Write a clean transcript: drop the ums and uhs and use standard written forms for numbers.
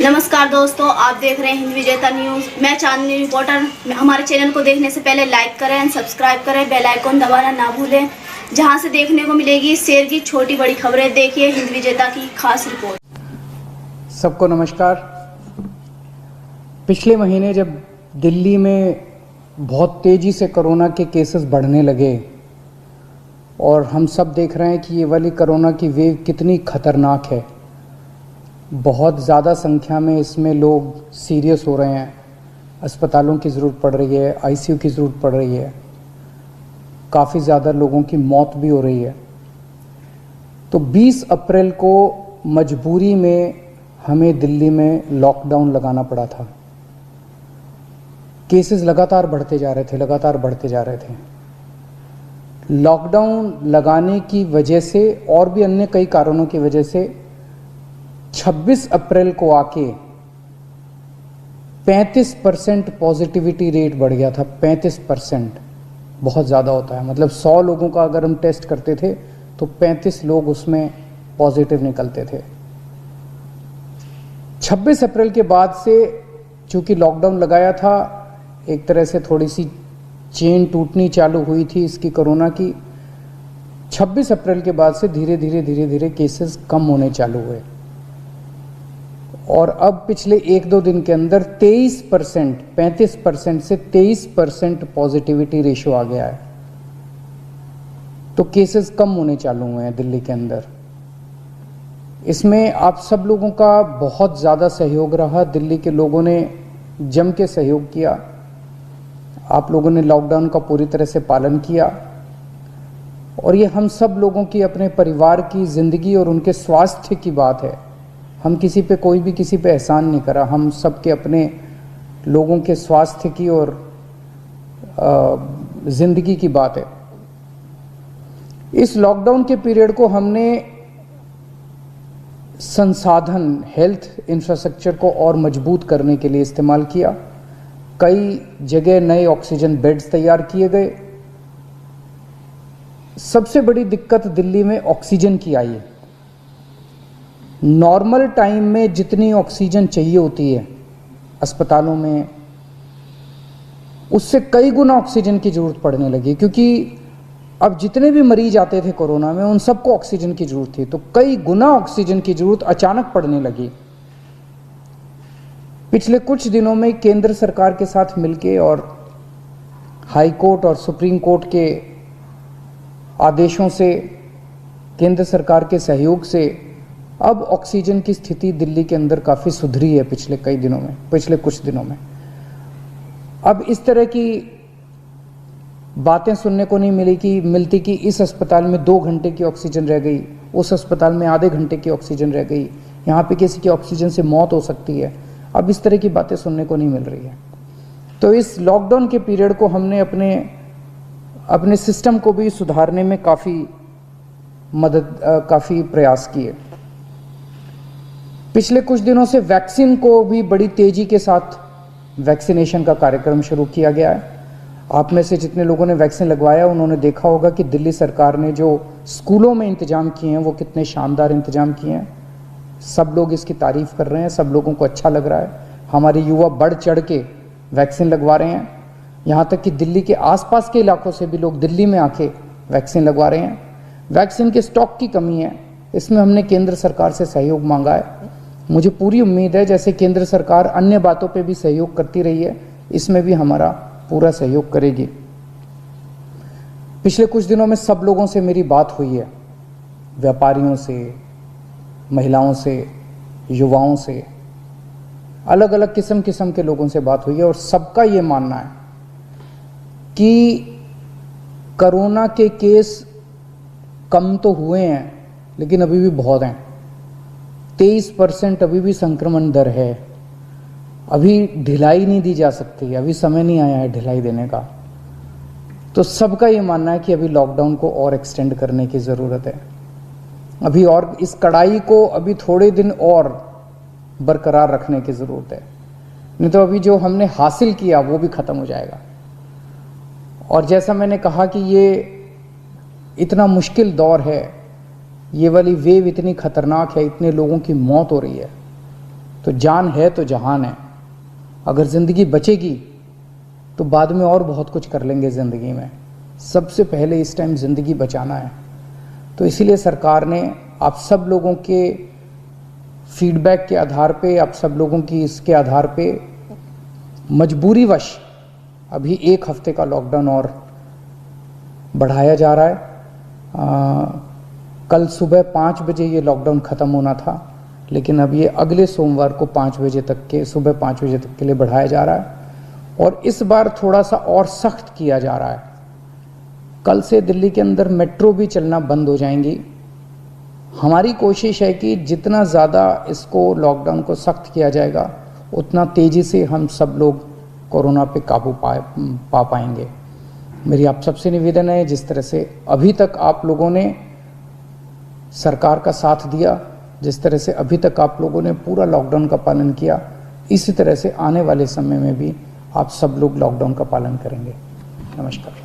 नमस्कार दोस्तों, आप देख रहे हैं हिंद विजेता न्यूज़। मैं चांदनी रिपोर्टर। हमारे चैनल को देखने से पहले लाइक करें एंड सब्सक्राइब करें, बेल आइकन दबाना ना भूलें, जहां से देखने को मिलेगी शहर की छोटी बड़ी खबरें। देखिए हिंद विजेता की खास रिपोर्ट। सबको नमस्कार। पिछले महीने जब दिल्ली में बहुत तेज़ी से कोरोना के केसेस बढ़ने लगे और हम सब देख रहे हैं कि ये वाली कोरोना की वेव कितनी खतरनाक है, बहुत ज़्यादा संख्या में इसमें लोग सीरियस हो रहे हैं, अस्पतालों की ज़रूरत पड़ रही है, आईसीयू की ज़रूरत पड़ रही है, काफ़ी ज़्यादा लोगों की मौत भी हो रही है। तो 20 अप्रैल को मजबूरी में हमें दिल्ली में लॉकडाउन लगाना पड़ा था। केसेस लगातार बढ़ते जा रहे थे। लॉकडाउन लगाने की वजह से और भी अन्य कई कारणों की वजह से 26 अप्रैल को आके 35% पॉजिटिविटी रेट बढ़ गया था। 35% बहुत ज़्यादा होता है, मतलब 100 लोगों का अगर हम टेस्ट करते थे तो 35 लोग उसमें पॉजिटिव निकलते थे। 26 अप्रैल के बाद से चूँकि लॉकडाउन लगाया था, एक तरह से थोड़ी सी चेन टूटनी चालू हुई थी इसकी कोरोना की। 26 अप्रैल के बाद से धीरे धीरे केसेस कम होने चालू हुए और अब पिछले 1-2 दिन के अंदर 23%, 35% से 23% पॉजिटिविटी रेशो आ गया है। तो केसेस कम होने चालू हुए हैं दिल्ली के अंदर। इसमें आप सब लोगों का बहुत ज़्यादा सहयोग रहा। दिल्ली के लोगों ने जम के सहयोग किया। आप लोगों ने लॉकडाउन का पूरी तरह से पालन किया और ये हम सब लोगों की, अपने परिवार की ज़िंदगी और उनके स्वास्थ्य की बात है। हम कोई भी किसी पे एहसान नहीं करा, हम सब के अपने लोगों के स्वास्थ्य की और ज़िंदगी की बात है। इस लॉकडाउन के पीरियड को हमने संसाधन, हेल्थ इंफ्रास्ट्रक्चर को और मजबूत करने के लिए इस्तेमाल किया। कई जगह नए ऑक्सीजन बेड्स तैयार किए गए। सबसे बड़ी दिक्कत दिल्ली में ऑक्सीजन की आई है। नॉर्मल टाइम में जितनी ऑक्सीजन चाहिए होती है अस्पतालों में, उससे कई गुना ऑक्सीजन की ज़रूरत पड़ने लगी, क्योंकि अब जितने भी मरीज आते थे कोरोना में उन सबको ऑक्सीजन की ज़रूरत थी। तो कई गुना ऑक्सीजन की ज़रूरत अचानक पड़ने लगी। पिछले कुछ दिनों में केंद्र सरकार के साथ मिलके और हाई कोर्ट और सुप्रीम कोर्ट के आदेशों से, केंद्र सरकार के सहयोग से अब ऑक्सीजन की स्थिति दिल्ली के अंदर काफ़ी सुधरी है पिछले कुछ दिनों में। अब इस तरह की बातें सुनने को नहीं मिलती कि इस अस्पताल में 2 घंटे की ऑक्सीजन रह गई, उस अस्पताल में आधे घंटे की ऑक्सीजन रह गई, यहाँ पे किसी की ऑक्सीजन से मौत हो सकती है। अब इस तरह की बातें सुनने को नहीं मिल रही है। तो इस लॉकडाउन के पीरियड को हमने अपने सिस्टम को भी सुधारने में काफ़ी प्रयास किए। पिछले कुछ दिनों से वैक्सीन को भी बड़ी तेज़ी के साथ वैक्सीनेशन का कार्यक्रम शुरू किया गया है। आप में से जितने लोगों ने वैक्सीन लगवाया उन्होंने देखा होगा कि दिल्ली सरकार ने जो स्कूलों में इंतजाम किए हैं वो कितने शानदार इंतजाम किए हैं। सब लोग इसकी तारीफ़ कर रहे हैं, सब लोगों को अच्छा लग रहा है। हमारे युवा बढ़ चढ़ के वैक्सीन लगवा रहे हैं। यहाँ तक कि दिल्ली के आसपास के इलाकों से भी लोग दिल्ली में आके वैक्सीन लगवा रहे हैं। वैक्सीन के स्टॉक की कमी है, इसमें हमने केंद्र सरकार से सहयोग मांगा है। मुझे पूरी उम्मीद है जैसे केंद्र सरकार अन्य बातों पे भी सहयोग करती रही है, इसमें भी हमारा पूरा सहयोग करेगी। पिछले कुछ दिनों में सब लोगों से मेरी बात हुई है, व्यापारियों से, महिलाओं से, युवाओं से, अलग अलग किस्म के लोगों से बात हुई है और सबका ये मानना है कि कोरोना के केस कम तो हुए हैं लेकिन अभी भी बहुत हैं। 23% अभी भी संक्रमण दर है। अभी ढिलाई नहीं दी जा सकती, अभी समय नहीं आया है ढिलाई देने का। तो सबका ये मानना है कि अभी लॉकडाउन को और एक्सटेंड करने की ज़रूरत है। अभी और इस कड़ाई को अभी थोड़े दिन और बरकरार रखने की ज़रूरत है, नहीं तो अभी जो हमने हासिल किया वो भी ख़त्म हो जाएगा। और जैसा मैंने कहा कि ये इतना मुश्किल दौर है, ये वाली वेव इतनी खतरनाक है, इतने लोगों की मौत हो रही है, तो जान है तो जहान है। अगर ज़िंदगी बचेगी तो बाद में और बहुत कुछ कर लेंगे ज़िंदगी में। सबसे पहले इस टाइम ज़िंदगी बचाना है। तो इसीलिए सरकार ने आप सब लोगों के फीडबैक के आधार पे, आप सब लोगों की इसके आधार पे मजबूरीवश अभी 1 हफ्ते का लॉकडाउन और बढ़ाया जा रहा है। कल सुबह 5 बजे ये लॉकडाउन ख़त्म होना था, लेकिन अब ये अगले सोमवार को 5 बजे तक के, सुबह 5 बजे तक के लिए बढ़ाया जा रहा है। और इस बार थोड़ा सा और सख्त किया जा रहा है। कल से दिल्ली के अंदर मेट्रो भी चलना बंद हो जाएंगी। हमारी कोशिश है कि जितना ज़्यादा इसको लॉकडाउन को सख्त किया जाएगा उतना तेज़ी से हम सब लोग कोरोना पे काबू पा पाएंगे। मेरी आप सबसे निवेदन है, जिस तरह से अभी तक आप लोगों ने सरकार का साथ दिया, जिस तरह से अभी तक आप लोगों ने पूरा लॉकडाउन का पालन किया, इसी तरह से आने वाले समय में भी आप सब लोग लॉकडाउन का पालन करेंगे। नमस्कार।